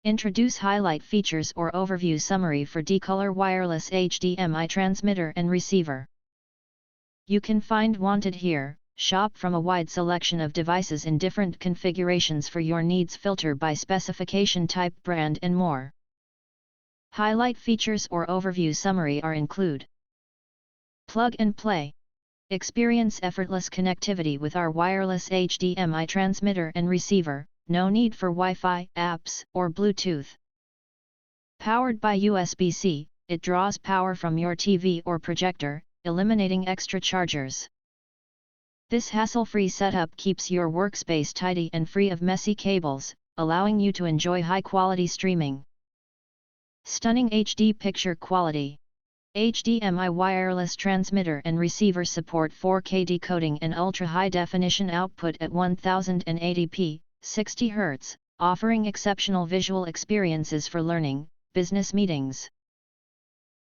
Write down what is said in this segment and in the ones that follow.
Introduce highlight features or overview summary for Dcolor wireless HDMI transmitter and receiver. You can find wanted here. Shop from a wide selection of devices in different configurations for your needs, filter by specification type, brand and more. Highlight features or overview summary are include: plug and play. Experience effortless connectivity with our wireless HDMI transmitter and receiver, no need for Wi-Fi, apps, or Bluetooth. Powered by USB-C, it draws power from your TV or projector, eliminating extra chargers. This hassle-free setup keeps your workspace tidy and free of messy cables, allowing you to enjoy high-quality streaming. Stunning HD picture quality. HDMI wireless transmitter and receiver support 4K decoding and ultra-high definition output at 1080p, 60 Hz, offering exceptional visual experiences for learning, business meetings,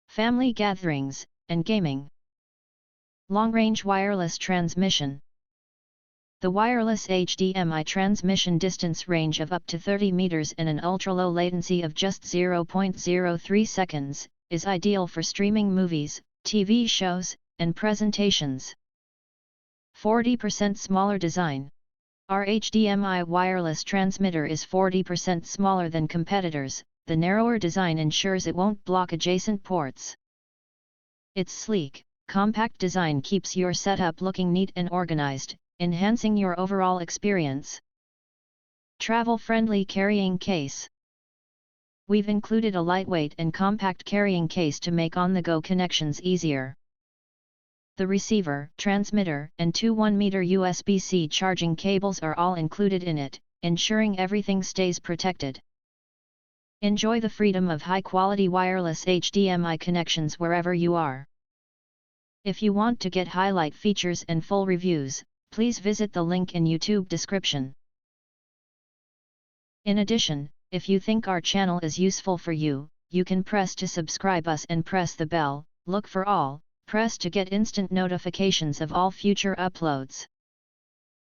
family gatherings, and gaming. Long-range wireless transmission. The wireless HDMI transmission distance range of up to 30 meters and an ultra-low latency of just 0.03 seconds, is ideal for streaming movies, TV shows, and presentations. 40% smaller design. Our HDMI wireless transmitter is 40% smaller than competitors. The narrower design ensures it won't block adjacent ports. Its sleek, compact design keeps your setup looking neat and organized, enhancing your overall experience. Travel-friendly carrying case. We've included a lightweight and compact carrying case to make on-the-go connections easier. The receiver, transmitter, and two 1-meter USB-C charging cables are all included in it, ensuring everything stays protected. Enjoy the freedom of high-quality wireless HDMI connections wherever you are. If you want to get highlight features and full reviews, please visit the link in YouTube description. In addition, if you think our channel is useful for you, you can press to subscribe us and press the bell, look for all, press to get instant notifications of all future uploads.